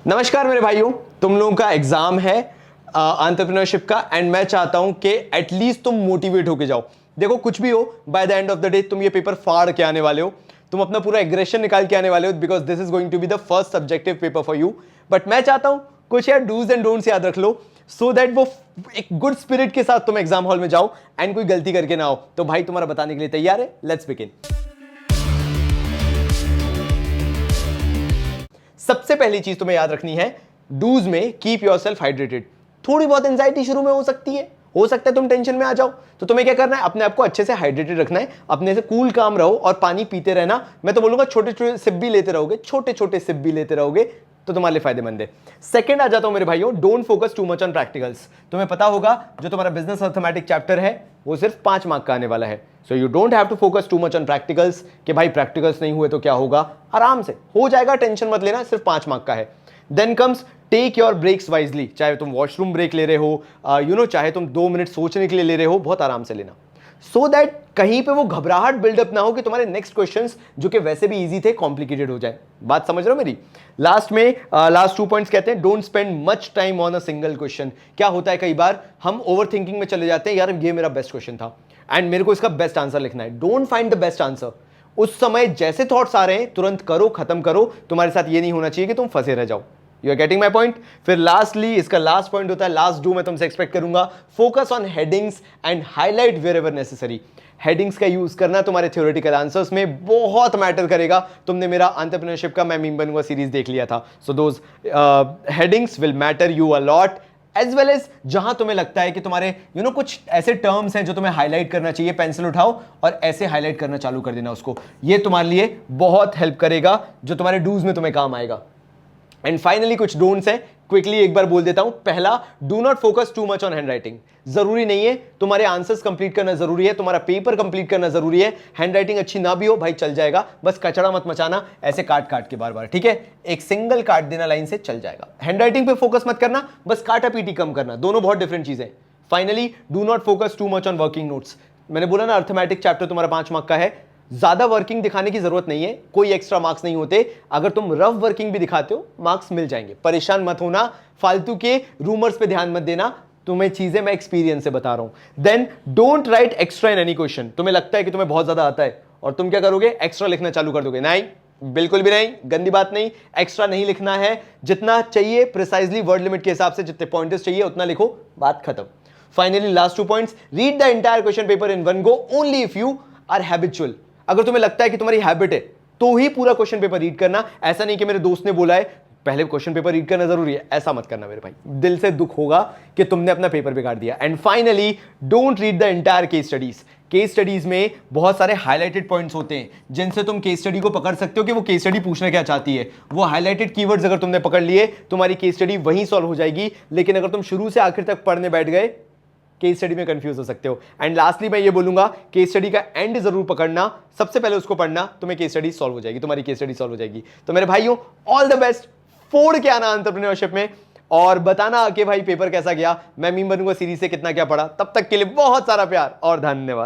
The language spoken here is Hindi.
नमस्कार मेरे भाइयों, तुम लोगों का एग्जाम है एंटरप्रेन्योरशिप का एंड मैं चाहता हूं कि एटलीस्ट तुम मोटिवेट होके जाओ। देखो कुछ भी हो, by the end of the day तुम ये पेपर फाड़ के आने वाले हो, तुम अपना पूरा एग्रेशन निकाल के आने वाले हो, because this is going to be the first subjective paper for you. But मैं चाहता हूं कुछ यार डूज एंड डोंट्स याद रख लो, सो दैट वो एक गुड स्पिरिट के साथ तुम एग्जाम हॉल में जाओ एंड कोई गलती करके ना हो। तो भाई तुम्हारा बताने के लिए तैयार है? Let's begin. सबसे पहली चीज तुम्हें याद रखनी है, डूज में कीप योरसेल्फ हाइड्रेटेड। थोड़ी बहुत एंजाइटी शुरू में हो सकती है, हो सकता है तुम टेंशन में आ जाओ, तो तुम्हें क्या करना है, अपने आप को अच्छे से हाइड्रेटेड रखना है, अपने से कूल काम रहो और पानी पीते रहना। मैं तो बोलूंगा छोटे छोटे सिप भी लेते रहोगे, छोटे छोटे सिप भी लेते रहोगे तो तुम्हारे लिए फायदेमंद है। सेकंड आ जाता हूं मेरे भाइयों, don't focus too much on practicals. तुम्हें पता होगा जो तुम्हारा बिजनेस अर्थमेटिक चैप्टर है वो सिर्फ 5 मार्क का आने वाला है। So you don't have to focus too much on practicals कि भाई प्रैक्टिकल्स नहीं हुए तो क्या होगा, आराम से हो जाएगा, टेंशन मत लेना, सिर्फ 5 मार्क का है। Then comes take your breaks wisely, चाहे तुम वॉशरूम ब्रेक ले रहे हो, चाहे तुम 2 मिनट सोचने के लिए ले रहे हो, बहुत आराम से लेना, सो दैट कहीं पे वो घबराहट बिल्डअप ना हो कि तुम्हारे नेक्स्ट क्वेश्चंस जो कि वैसे भी इजी थे कॉम्प्लिकेटेड हो जाए। बात समझ रहे हो मेरी? लास्ट में लास्ट 2 पॉइंट्स कहते हैं don't spend much time on a single question. क्या होता है कई बार हम ओवर थिंकिंग में चले जाते हैं, यार ये मेरा बेस्ट क्वेश्चन था एंड मेरे को इसका बेस्ट आंसर लिखना है। Don't find the best answer, उस समय जैसे थॉट्स आ रहे हैं तुरंत करो, खत्म करो। तुम्हारे साथ ये नहीं होना चाहिए कि तुम फंसे रह जाओ। You are getting my point? फिर लास्टली इसका लास्ट पॉइंट होता है, लास्ट डू मैं तुमसे एक्सपेक्ट करूंगा, focus on headings and highlight wherever necessary. Headings का यूज करना तुम्हारे थ्योरेटिकल आंसर्स में बहुत मैटर करेगा। तुमने मेरा एंटरप्रेन्योरशिप का मैं मीम बनूंगा सीरीज देख लिया था, so those headings will matter you a lot, as well as जहां तुम्हें लगता है कि तुम्हारे कुछ ऐसे टर्म्स हैं जो तुम्हें हाईलाइट करना चाहिए, पेंसिल उठाओ और ऐसे हाईलाइट करना चालू कर देना उसको। ये तुम्हारे लिए बहुत हेल्प करेगा, जो तुम्हारे डूज में तुम्हें काम आएगा। एंड फाइनली कुछ डोंट्स हैं, क्विकली एक बार बोल देता हूं। पहला, do not focus too much on handwriting. जरूरी नहीं है तुम्हारे आंसर्स कंप्लीट करना जरूरी है, तुम्हारा पेपर कंप्लीट करना जरूरी है। हैंडराइटिंग अच्छी ना भी हो भाई चल जाएगा, बस कचड़ा मत मचाना ऐसे काट काट के बार बार, ठीक है? एक सिंगल काट देना लाइन से चल जाएगा। हैंडराइटिंग पे फोकस मत करना, बस काटा पीटी कम करना, दोनों बहुत डिफरेंट चीजें। Finally, do not focus too much on working notes. मैंने बोला ना अर्थमेटिक चैप्टर तुम्हारा 5 मार्क का है, ज्यादा वर्किंग दिखाने की जरूरत नहीं है, कोई एक्स्ट्रा मार्क्स नहीं होते। अगर तुम रफ वर्किंग भी दिखाते हो मार्क्स मिल जाएंगे, परेशान मत होना, फालतू के रूमर्स पे ध्यान मत देना, तुम्हें चीजें मैं एक्सपीरियंस से बता रहा हूं। Then don't write extra in any question. तुम्हें लगता है कि तुम्हें बहुत ज्यादा आता है और तुम क्या करोगे, एक्स्ट्रा लिखना चालू कर दोगे? नहीं, बिल्कुल भी नहीं, गंदी बात नहीं। एक्स्ट्रा नहीं लिखना है, जितना चाहिए प्रिसाइजली वर्ड लिमिट के हिसाब से जितने पॉइंटर्स चाहिए उतना लिखो, बात खत्म। Finally last 2 points, read the entire question paper in one go only if you are habitual. अगर तुम्हें लगता है कि तुम्हारी हैबिट है तो ही पूरा क्वेश्चन पेपर रीड करना। ऐसा नहीं कि मेरे दोस्त ने बोला है पहले क्वेश्चन पेपर रीड करना जरूरी है, ऐसा मत करना मेरे भाई, दिल से दुख होगा कि तुमने अपना पेपर बिगाड़ दिया। And finally, don't read the entire case studies. Case studies में बहुत सारे हाईलाइटेड पॉइंट्स होते हैं जिनसे तुम केस स्टडी को पकड़ सकते हो कि वो केस स्टडी पूछना क्या चाहती है। वो हाईलाइटेड कीवर्ड्स अगर तुमने पकड़ लिए तुम्हारी केस स्टडी वहीं सॉल्व हो जाएगी। लेकिन अगर तुम शुरू से आखिर तक पढ़ने बैठ गए केस स्टडी में कंफ्यूज हो सकते हो। एंड लास्टली मैं ये बोलूंगा, केस स्टडी का एंड जरूर पकड़ना, सबसे पहले उसको पढ़ना, तुम्हें केस स्टडी सॉल्व हो जाएगी, तुम्हारी केस स्टडी सॉल्व हो जाएगी। तो मेरे भाइयों, ऑल द बेस्ट, फोड़ के आना एंटरप्रेन्योरशिप में और बताना कि भाई पेपर कैसा गया। मैं मीम बनूंगा सीरीज से कितना क्या पढ़ा। तब तक के लिए बहुत सारा प्यार और धन्यवाद।